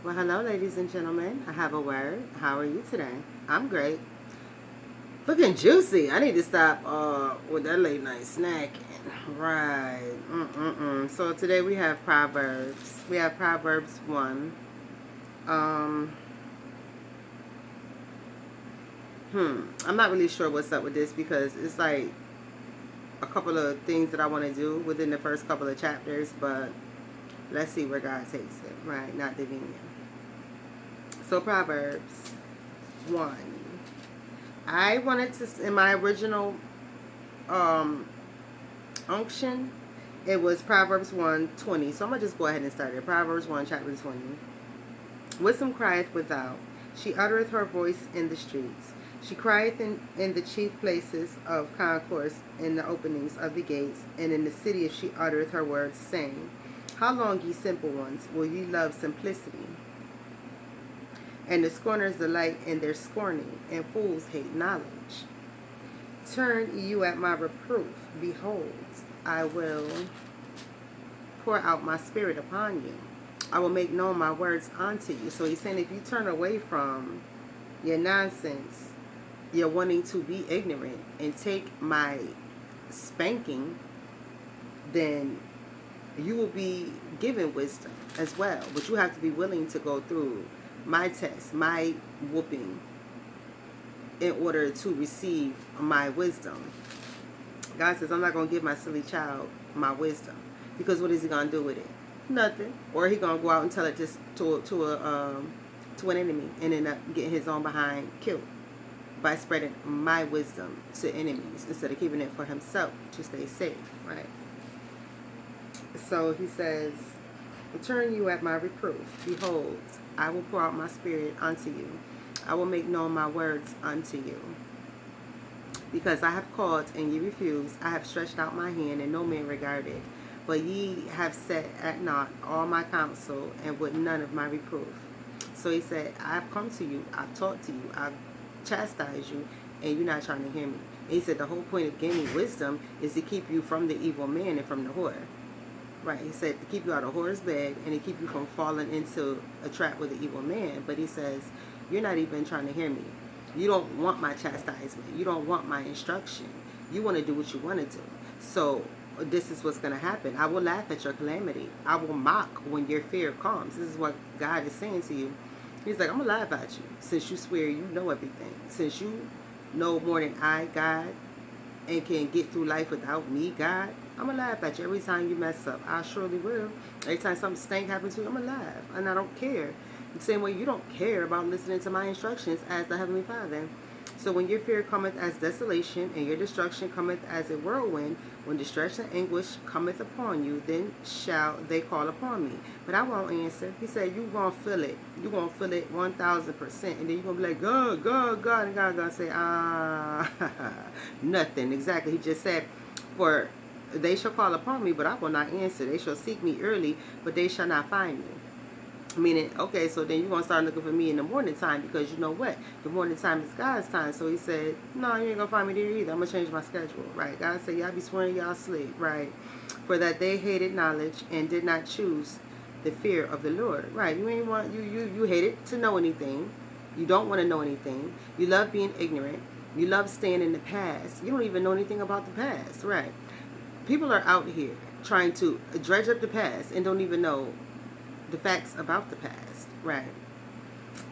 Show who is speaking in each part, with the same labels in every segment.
Speaker 1: Well, hello, ladies and gentlemen. I have a word. How are you today? I'm great. Looking juicy. I need to stop with that late night snacking. Right. So today we have Proverbs. We have Proverbs 1. Um, I'm not really sure what's up with this because it's like a couple of things that I want to do within the first couple of chapters, but let's see where God takes it. Right. Not divining. So Proverbs 1. I wanted to, in my original um, unction, it was Proverbs 1:20. So I'm going to just go ahead and start it. Proverbs 1, chapter 20. Wisdom crieth without. She uttereth her voice in the streets. She crieth in the chief places of concourse, in the openings of the gates, and in the city if she uttereth her words, saying, How long, ye simple ones, will ye love simplicity? And the scorners delight in their scorning, and fools hate knowledge. Turn you at my reproof. Behold, I will pour out my spirit upon you. I will make known my words unto you. So he's saying if you turn away from your nonsense, you're wanting to be ignorant and take my spanking, then you will be given wisdom as well. But you have to be willing to go through my test, my whooping, in order to receive my wisdom. God says, I'm not going to give my silly child my wisdom. Because what is he going to do with it? Nothing. Or he going to go out and tell it to an enemy and end up getting his own behind killed by spreading my wisdom to enemies instead of keeping it for himself to stay safe, right? So he says, Return you at my reproof. Behold, I will pour out my spirit unto you. I will make known my words unto you. Because I have called and ye refused, I have stretched out my hand and no man regarded. But ye have set at naught all my counsel and would none of my reproof. So he said, I've come to you, I've talked to you, I've chastised you, and you're not trying to hear me. And he said the whole point of gaining wisdom is to keep you from the evil man and from the whore. Right, he said to keep you out of whore's bed and to keep you from falling into a trap with the evil man. But he says, you're not even trying to hear me. You don't want my chastisement. You don't want my instruction. You want to do what you want to do. So this is what's going to happen. I will laugh at your calamity. I will mock when your fear comes. This is what God is saying to you. He's like, I'm going to laugh at you since you swear you know everything. Since you know more than I, God, and can get through life without me, God, I'm going to laugh at you every time you mess up. I surely will. Every time something stank happens to you, I'm going to laugh. And I don't care. The same way you don't care about listening to my instructions as the Heavenly Father. So when your fear cometh as desolation, and your destruction cometh as a whirlwind, when distress and anguish cometh upon you, then shall they call upon me. But I won't answer. He said, you're going to feel it. You're going to feel it 1,000%. And then you're going to be like, God, God, God. And God's going to say, nothing. Exactly. He just said, for they shall call upon me, but I will not answer. They shall seek me early, but they shall not find me. Meaning, okay, so then you're going to start looking for me in the morning time because you know what? The morning time is God's time. So he said, no, you ain't going to find me there either. I'm going to change my schedule, right? God said, y'all be swearing y'all sleep, right? For that they hated knowledge and did not choose the fear of the Lord, right? You ain't want, you hated to know anything. You don't want to know anything. You love being ignorant. You love staying in the past. You don't even know anything about the past, right? People are out here trying to dredge up the past and don't even know the facts about the past, right?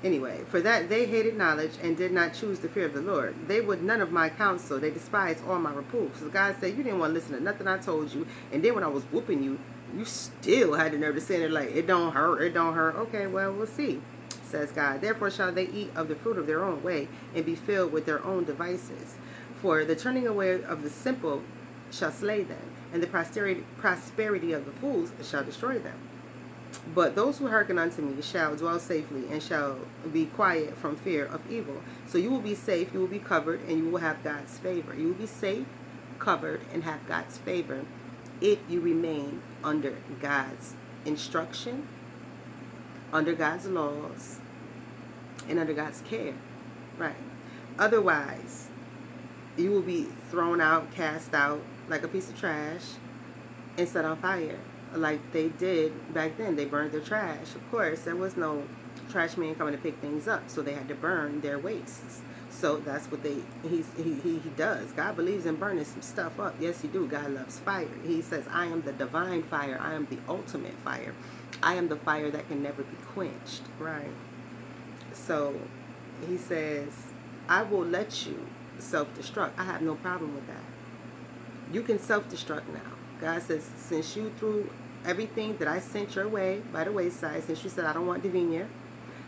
Speaker 1: Anyway, for that they hated knowledge and did not choose the fear of the Lord. They would none of my counsel. They despised all my reproofs. So God said, you didn't want to listen to nothing I told you. And then when I was whooping you, you still had the nerve to say it like, it don't hurt, it don't hurt. Okay, well, we'll see, says God. Therefore shall they eat of the fruit of their own way and be filled with their own devices. For the turning away of the simple shall slay them, and the prosperity of the fools shall destroy them. But those who hearken unto me shall dwell safely and shall be quiet from fear of evil. So you will be safe, you will be covered, and you will have God's favor. You will be safe, covered, and have God's favor if you remain under God's instruction, under God's laws, and under God's care. Right. Otherwise, you will be thrown out, cast out like a piece of trash, and set on fire like they did back then. They burned their trash. Of course, there was no trash man coming to pick things up, so they had to burn their wastes. So that's what he does. God believes in burning some stuff up. Yes, he do. God loves fire. He says, I am the divine fire. I am the ultimate fire. I am the fire that can never be quenched. Right. So he says, I will let you self-destruct. I have no problem with that. You can self-destruct now. God says, since you threw everything that I sent your way by the wayside, since you said, I don't want Divinia,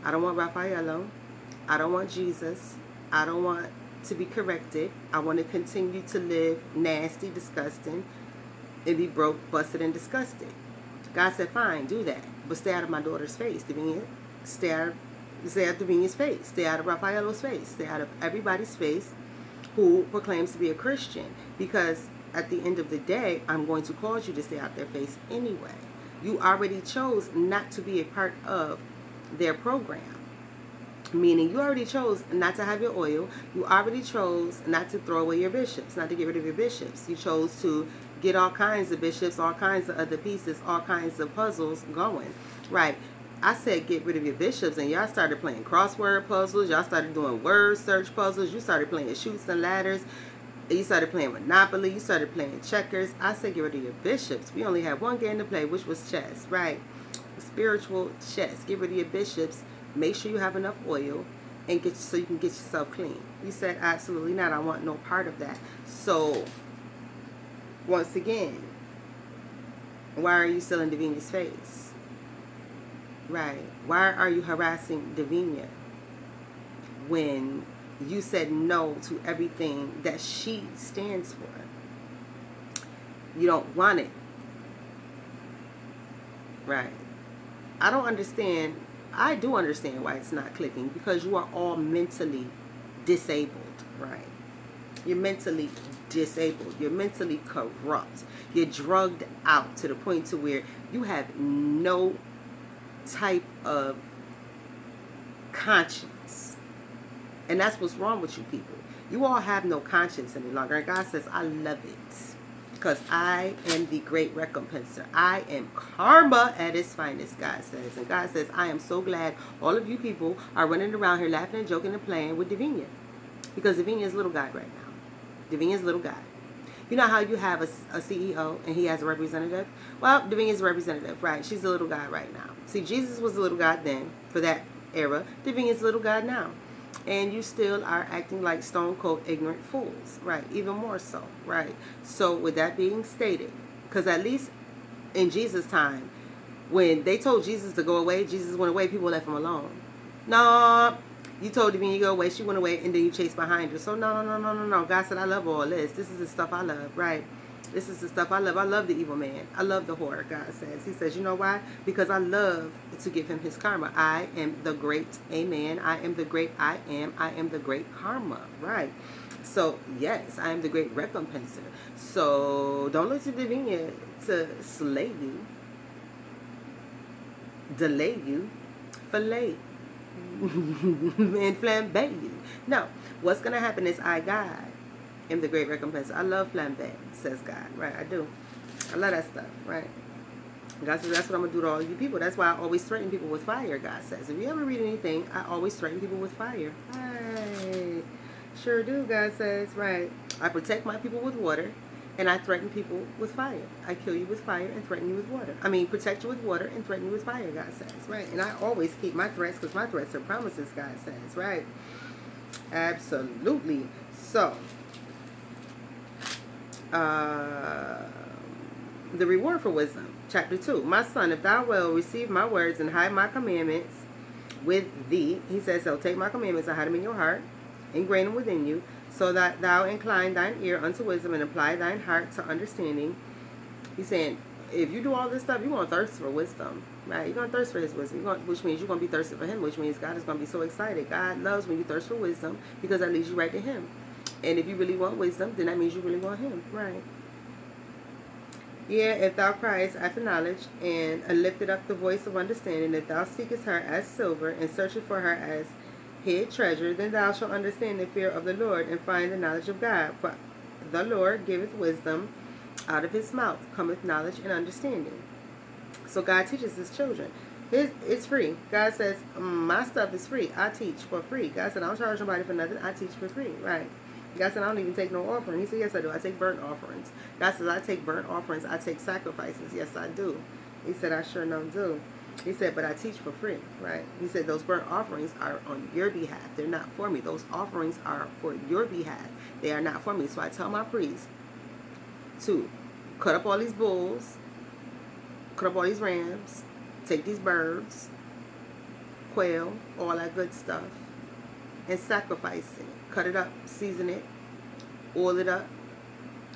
Speaker 1: I don't want Raffaello, I don't want Jesus, I don't want to be corrected, I want to continue to live nasty, disgusting, and be broke, busted, and disgusted. God said, fine, do that, but stay out of my daughter's face, Divinia. Stay out of Divinia's face. Stay out of Raffaello's face. Stay out of everybody's face who proclaims to be a Christian, because at the end of the day, I'm going to cause you to stay out their face anyway. You already chose not to be a part of their program. Meaning you already chose not to have your oil. You already chose not to throw away your bishops, not to get rid of your bishops. You chose to get all kinds of bishops, all kinds of other pieces, all kinds of puzzles going. Right. I said get rid of your bishops, and y'all started playing crossword puzzles. Y'all started doing word search puzzles. You started playing chutes and ladders. You started playing Monopoly. You started playing checkers. I said get rid of your bishops. We only had one game to play, which was chess. Right. Spiritual chess. Get rid of your bishops. Make sure you have enough oil and so you can get yourself clean. You said absolutely not. I want no part of that. So once again, why are you still in Divinia's face? Right. Why are you harassing Divinia when you said no to everything that she stands for? You don't want it. Right. I don't understand. I do understand why it's not clicking, because you are all mentally disabled, right? You're mentally disabled. You're mentally corrupt. You're drugged out to the point to where you have no type of conscience. And that's what's wrong with you people. You all have no conscience any longer. And God says, I love it. Because I am the great recompenser. I am karma at its finest, God says. And God says, I am so glad all of you people are running around here laughing and joking and playing with Divinia. Because Divinia is little God right now. Divinia is little God. You know how you have a CEO and he has a representative? Well, Divinia is a representative, right? She's a little God right now. See, Jesus was a little God then, for that era. Divinia is a little God now. And you still are acting like stone cold ignorant fools, right? Even more so, right? So with that being stated, because at least in Jesus' time, when they told Jesus to go away, Jesus went away, people left him alone. No, you told Divinia to go away, she went away, and then you chased behind her. So no. God said, I love all this. This is the stuff I love, right? This is the stuff I love. I love the evil man. I love the whore, God says. He says, you know why? Because I love to give him his karma. I am the great amen. I am the great I am. I am the great karma, right? So, yes, I am the great recompenser. So, don't look to Divinia to slay you, delay you, fillet, and flambe you. No, what's going to happen is God am the great recompense. I love flambe, says God, right? I do. I love that stuff, right? God says that's what I'm going to do to all you people. That's why I always threaten people with fire, God says. If you ever read anything, I always threaten people with fire. Right. Sure do, God says, right. I protect my people with water, and I threaten people with fire. I kill you with fire and threaten you with water. I mean, protect you with water and threaten you with fire, God says, right? And I always keep my threats, because my threats are promises, God says, right? Absolutely. So, the reward for wisdom, chapter 2. My son, if thou wilt receive my words and hide my commandments with thee, he says, so take my commandments and hide them in your heart, ingrain them within you, so that thou incline thine ear unto wisdom and apply thine heart to understanding. He's saying, if you do all this stuff, you're going to thirst for wisdom, right? You're going to thirst for his wisdom, which means you're going to be thirsty for him, which means God is going to be so excited. God loves when you thirst for wisdom, because that leads you right to him. And if you really want wisdom, then that means you really want him, right? Yeah, if thou criest after knowledge, and lifted up the voice of understanding, if thou seekest her as silver, and searchest for her as hid treasure, then thou shalt understand the fear of the Lord, and find the knowledge of God. For the Lord giveth wisdom, out of his mouth cometh knowledge and understanding. So God teaches his children. It's free. God says, my stuff is free. I teach for free. God said, I don't charge nobody for nothing. I teach for free. Right. God said, I don't even take no offering. He said, yes, I do. I take burnt offerings. God says, I take burnt offerings. I take sacrifices. Yes, I do. He said, I sure enough do. He said, but I teach for free, right? He said, those burnt offerings are on your behalf. They're not for me. Those offerings are for your behalf. They are not for me. So I tell my priests to cut up all these bulls, cut up all these rams, take these birds, quail, all that good stuff, and sacrifice it. Cut it up, season it, oil it up,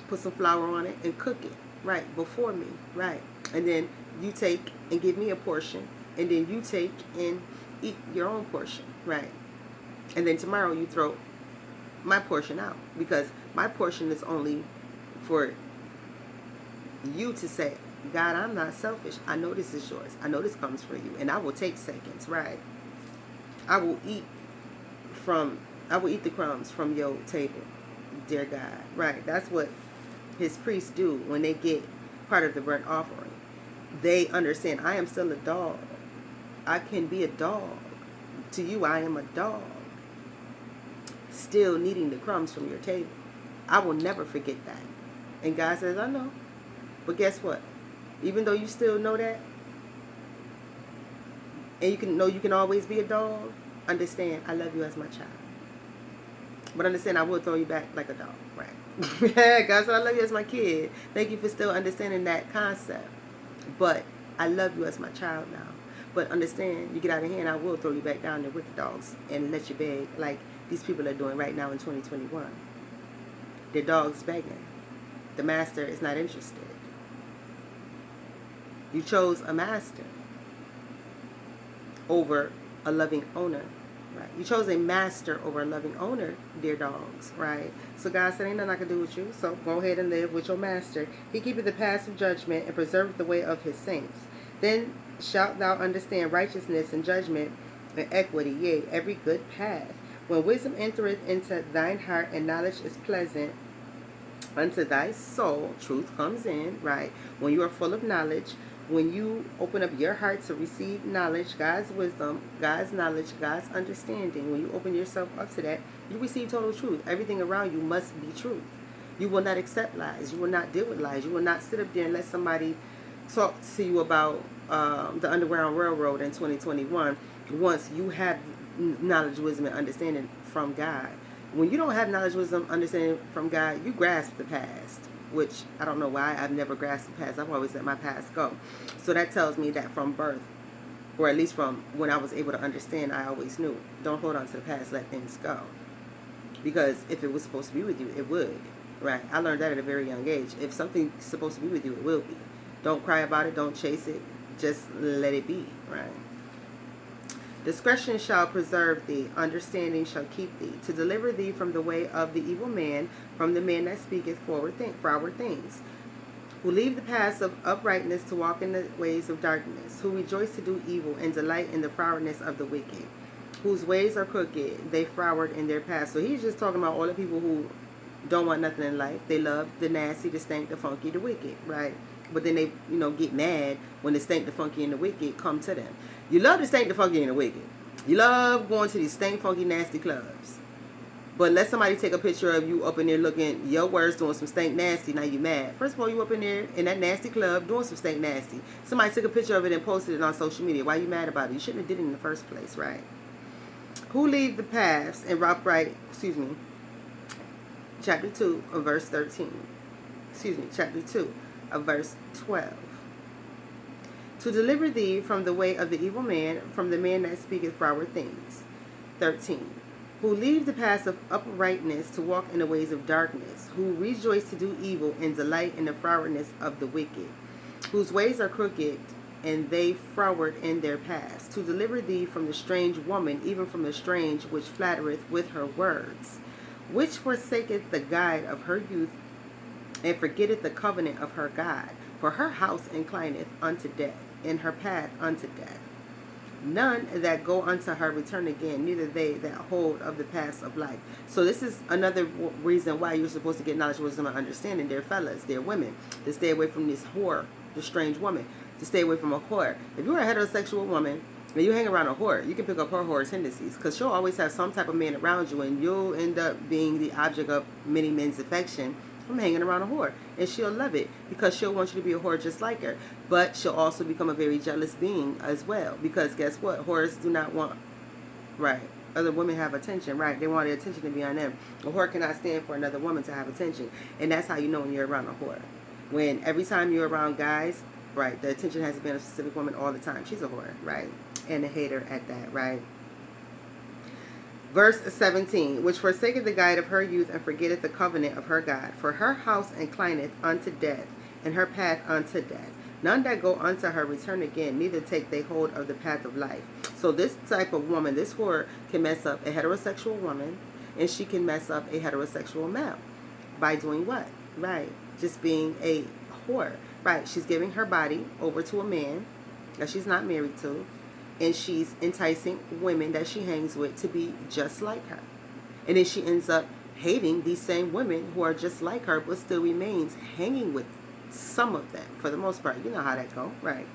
Speaker 1: put some flour on it, and cook it, right, before me, right? And then you take and give me a portion, and then you take and eat your own portion, right? And then tomorrow you throw my portion out, because my portion is only for you to say, God, I'm not selfish. I know this is yours. I know this comes for you, and I will take seconds, right? I will eat the crumbs from your table, dear God, right? That's what his priests do when they get part of the burnt offering. They understand, I am still a dog. I can be a dog. To you, I am a dog, still needing the crumbs from your table. I will never forget that. And God says, I know. But guess what? Even though you still know that, and you can always be a dog, understand, I love you as my child. But understand, I will throw you back like a dog, right? God said, I love you as my kid. Thank you for still understanding that concept. But I love you as my child now. But understand, you get out of hand, I will throw you back down there with the dogs and let you beg like these people are doing right now in 2021. Their dogs begging. The master is not interested. You chose a master over a loving owner, right? You chose a master over a loving owner, dear dogs, right? So God said, ain't nothing I can do with you, so go ahead and live with your master. He keepeth the paths of judgment and preserveth the way of his saints. Then shalt thou understand righteousness and judgment and equity, yea, every good path. When wisdom entereth into thine heart and knowledge is pleasant unto thy soul, truth comes in, right? When you are full of knowledge, when you open up your heart to receive knowledge, God's wisdom, God's knowledge, God's understanding, when you open yourself up to that, you receive total truth. Everything around you must be truth. You will not accept lies. You will not deal with lies. You will not sit up there and let somebody talk to you about the Underground Railroad in 2021 once you have knowledge, wisdom, and understanding from God. When you don't have knowledge, wisdom, understanding from God, you grasp the past, which I don't know why. I've never grasped the past. I've always let my past go. So that tells me that from birth, or at least from when I was able to understand, I always knew, don't hold on to the past, let things go. Because if it was supposed to be with you, it would, right? I learned that at a very young age. If something's supposed to be with you, it will be. Don't cry about it. Don't chase it. Just let it be, right? Discretion shall preserve thee, understanding shall keep thee, to deliver thee from the way of the evil man, from the man that speaketh forward things, who leave the paths of uprightness to walk in the ways of darkness, who rejoice to do evil and delight in the frowardness of the wicked, whose ways are crooked, they froward in their paths. So he's just talking about all the people who don't want nothing in life. They love the nasty, the stank, the funky, the wicked, right? But then they, get mad when the stank, the funky, and the wicked come to them. You love the stank, the funky, and the wicked. You love going to these stank, funky, nasty clubs. But let somebody take a picture of you up in there looking your worst, doing some stank nasty. Now you mad. First of all, you up in there in that nasty club doing some stank nasty. Somebody took a picture of it and posted it on social media. Why you mad about it? You shouldn't have did it in the first place, right? Who leave the paths and upright, chapter 2 of verse 13. Chapter 2 of verse 12. To deliver thee from the way of the evil man, from the man that speaketh froward things. 13. Who leave the paths of uprightness to walk in the ways of darkness, who rejoice to do evil and delight in the frowardness of the wicked, whose ways are crooked, and they froward in their paths, to deliver thee from the strange woman, even from the strange which flattereth with her words, which forsaketh the guide of her youth, and forgetteth the covenant of her God. For her house inclineth unto death, and her path unto death. None that go unto her return again, neither they that hold of the paths of life. So this is another reason why you're supposed to get knowledge, wisdom, and understanding, dear fellas, dear women, to stay away from this whore, the strange woman. to stay away from a whore. If you're a heterosexual woman and you hang around a whore, you can pick up her whore tendencies, because she'll always have some type of man around you, and you'll end up being the object of many men's affection from hanging around a whore. And she'll love it, because she'll want you to be a whore just like her. But she'll also become a very jealous being as well, because guess what? Whores do not want, right, other women have attention, right? They want the attention to be on them. A whore cannot stand for another woman to have attention. And that's how you know when you're around a whore. When every time you're around guys, right, the attention has been a specific woman all the time. She's a whore, right? And a hater at that, right? Verse 17, which forsaketh the guide of her youth, and forgetteth the covenant of her God. For her house inclineth unto death, and her path unto death. None that go unto her return again, neither take they hold of the path of life. So this type of woman, this whore, can mess up a heterosexual woman, and she can mess up a heterosexual male. By doing what? Right. Just being a whore. Right. She's giving her body over to a man that she's not married to, and she's enticing women that she hangs with to be just like her. And then she ends up hating these same women who are just like her, but still remains hanging with some of them, for the most part. You know how that go, right?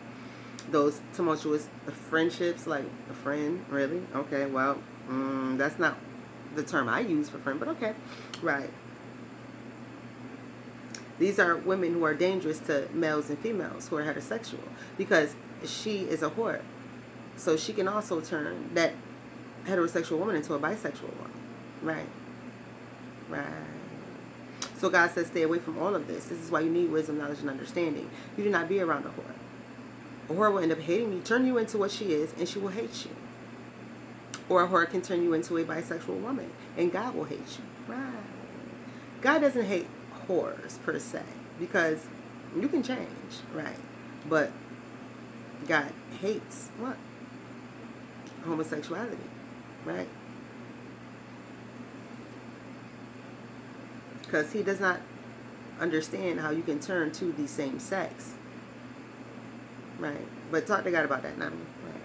Speaker 1: Those tumultuous friendships, like a friend, really? Okay, well, that's not the term I use for friend, but okay, right. These are women who are dangerous to males and females who are heterosexual, because she is a whore. So she can also turn that heterosexual woman into a bisexual woman. Right. Right. So God says stay away from all of this. This is why you need wisdom, knowledge, and understanding. You do not be around a whore. A whore will end up hating you, turn you into what she is, and she will hate you. Or a whore can turn you into a bisexual woman, and God will hate you. Right. God doesn't hate whores per se, because you can change, right? But God hates what? Homosexuality, right? Because he does not understand how you can turn to the same sex, right? But talk to God about that now, right?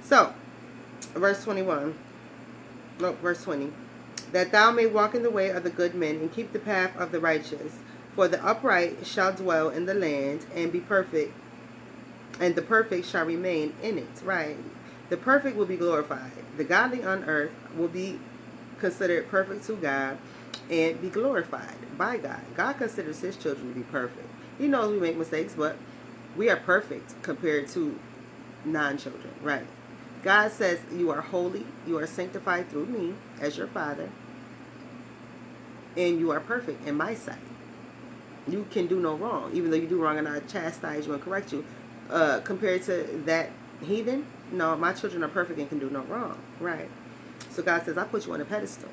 Speaker 1: So, verse 21, no, verse 20, that thou may walk in the way of the good men, and keep the path of the righteous. For the upright shall dwell in the land, and be perfect, and the perfect shall remain in it, right? The perfect will be glorified. The godly on earth will be considered perfect to God and be glorified by God. God considers his children to be perfect. He knows we make mistakes, but we are perfect compared to non-children, right? God says you are holy, you are sanctified through me as your Father, and you are perfect in my sight. You can do no wrong, even though you do wrong and I chastise you and correct you. Compared to that heathen, no, my children are perfect and can do no wrong, right? So God says I put you on a pedestal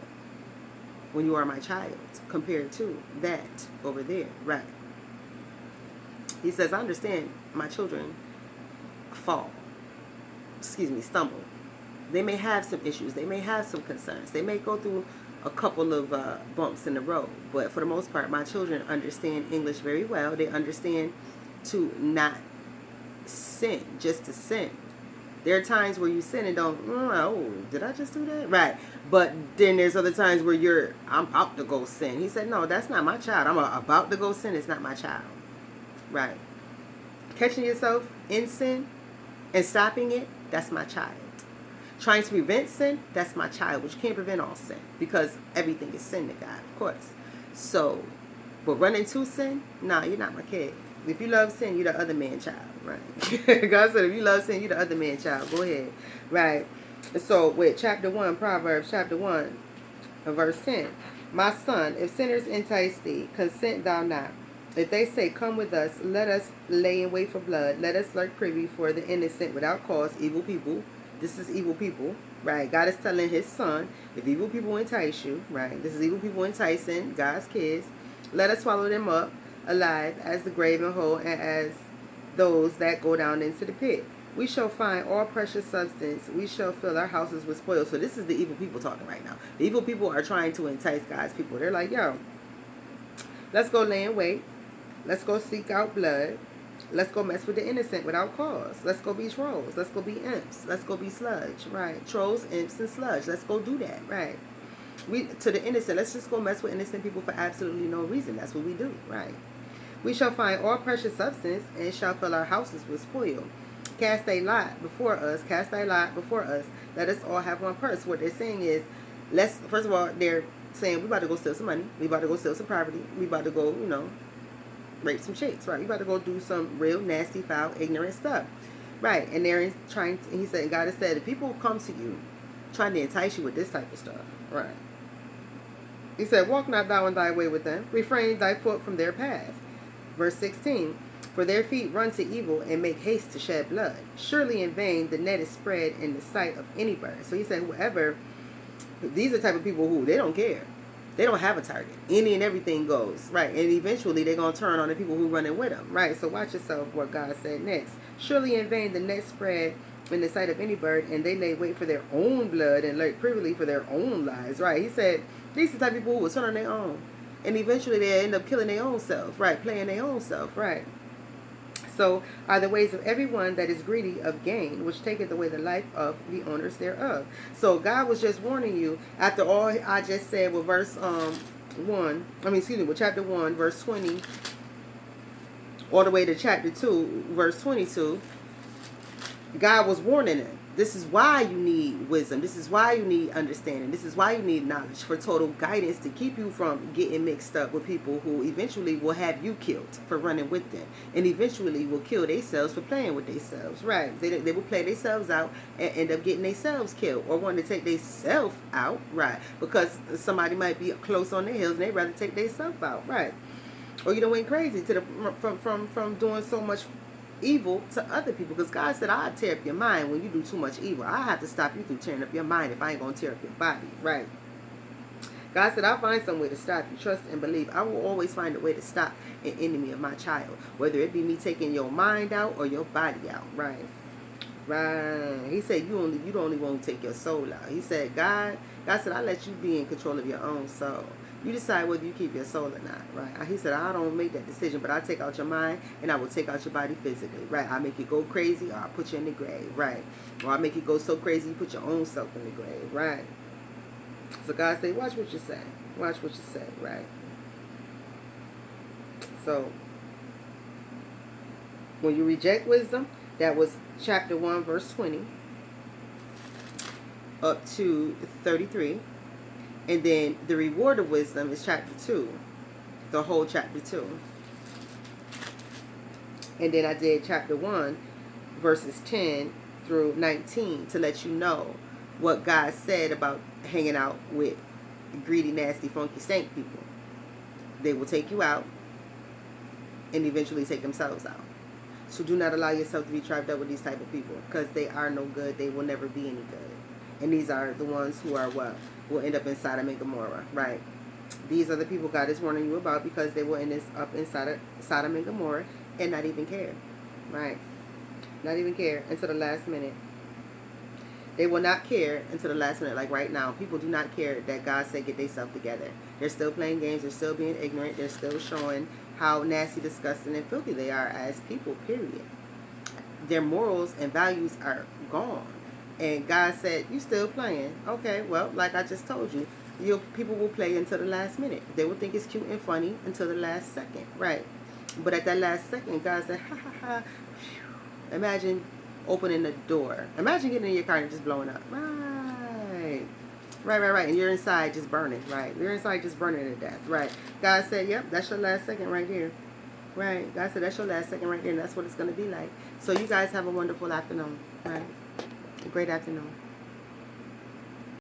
Speaker 1: when you are my child, compared to that over there, right? He says I understand my children stumble. They may have some issues, they may have some concerns, they may go through a couple of bumps in the road, but for the most part my children understand English very well. They understand to not sin just to sin. There are times where you sin and don't, oh, did I just do that? Right. But then there's other times where I'm about to go sin. He said, no, that's not my child. I'm about to go sin. It's not my child. Right. Catching yourself in sin and stopping it, that's my child. Trying to prevent sin, that's my child. But you can't prevent all sin, because everything is sin to God, of course. So, but running to sin, nah, you're not my kid. If you love sin, you're the other man's child, right? God said, if you love sin, you're the other man's child. Go ahead, right? So with chapter 1, Proverbs chapter 1, verse 10. My son, if sinners entice thee, consent thou not. If they say, come with us, let us lay in wait for blood. Let us lurk privy for the innocent without cause, evil people. This is evil people, right? God is telling his son, if evil people entice you, right? This is evil people enticing God's kids. Let us swallow them up alive as the grave and whole, and as those that go down into the pit. We shall find all precious substance. We shall fill our houses with spoil. So this is the evil people talking right now. The evil people are trying to entice God's people. They're like, yo, let's go lay in wait. Let's go seek out blood. Let's go mess with the innocent without cause. Let's go be trolls. Let's go be imps. Let's go be sludge, right? Trolls, imps, and sludge. Let's go do that, right? To the innocent, let's just go mess with innocent people for absolutely no reason. That's what we do, right? We shall find all precious substance, and shall fill our houses with spoil. Cast a lot before us. Cast a lot before us. Let us all have one purse. What they're saying is, let's, first of all, they're saying we about to go steal some money. We about to go steal some property. We about to go, rape some chicks, right? We about to go do some real nasty, foul, ignorant stuff, right? And they're trying to, he said, God has said, if people come to you trying to entice you with this type of stuff, right? He said, walk not thou in thy way with them. Refrain thy foot from their path. Verse 16, for their feet run to evil and make haste to shed blood. Surely in vain the net is spread in the sight of any bird. So he said, whoever, these are the type of people who, they don't care. They don't have a target. Any and everything goes, right? And eventually they're going to turn on the people who running with them, right? So watch yourself what God said next. Surely in vain the net spread in the sight of any bird, and they lay wait for their own blood and lurk privily for their own lives, right? He said, these are the type of people who will turn on their own. And eventually they end up killing their own self, right? Playing their own self, right? So are the ways of everyone that is greedy of gain, which taketh away the life of the owners thereof. So God was just warning you, after all I just said with verse with chapter 1, verse 20, all the way to chapter 2, verse 22, God was warning them. This is why you need wisdom. This is why you need understanding. This is why you need knowledge, for total guidance, to keep you from getting mixed up with people who eventually will have you killed for running with them, and eventually will kill themselves for playing with themselves, right? They will play themselves out and end up getting themselves killed, or wanting to take themselves out, right? Because somebody might be close on their heels and they'd rather take themselves out, right? Or went crazy to the from doing so much evil to other people, because God said, I'll tear up your mind when you do too much evil. I have to stop you from tearing up your mind if I ain't gonna tear up your body, right? God said, I'll find some way to stop you. Trust and believe. I will always find a way to stop an enemy of my child, whether it be me taking your mind out or your body out, right? Right. He said, you don't only want to take your soul out. He said, God said, I let you be in control of your own soul. You decide whether you keep your soul or not, right? He said, I don't make that decision, but I take out your mind and I will take out your body physically, right? I make you go crazy, or I put you in the grave, right? Or I make you go so crazy you put your own self in the grave, right? So God said, watch what you say. Watch what you say, right? So when you reject wisdom, that was chapter 1, verse 20 up to 33. And then the reward of wisdom is chapter 2, the whole chapter 2. And then I did chapter 1, verses 10 through 19, to let you know what God said about hanging out with greedy, nasty, funky, stank people. They will take you out and eventually take themselves out. So do not allow yourself to be trapped up with these type of people, because they are no good. They will never be any good. And these are the ones who are what? Will end up in Sodom and Gomorrah, right? These are the people God is warning you about, because they will end up in Sodom and Gomorrah and not even care, right? Not even care until the last minute. They will not care until the last minute. Like right now, people do not care that God said get themselves together. They're still playing games. They're still being ignorant. They're still showing how nasty, disgusting, and filthy they are as people, period. Their morals and values are gone. And God said, you still playing? Okay, well, like I just told you, people will play until the last minute. They will think it's cute and funny until the last second, right? But at that last second, God said, ha, ha, ha. Imagine opening the door. Imagine getting in your car and just blowing up. Right. And you're inside just burning, right? You're inside just burning to death, right? God said, yep, that's your last second right here. Right? God said, that's your last second right there, and that's what it's going to be like. So you guys have a wonderful afternoon, right? A great afternoon.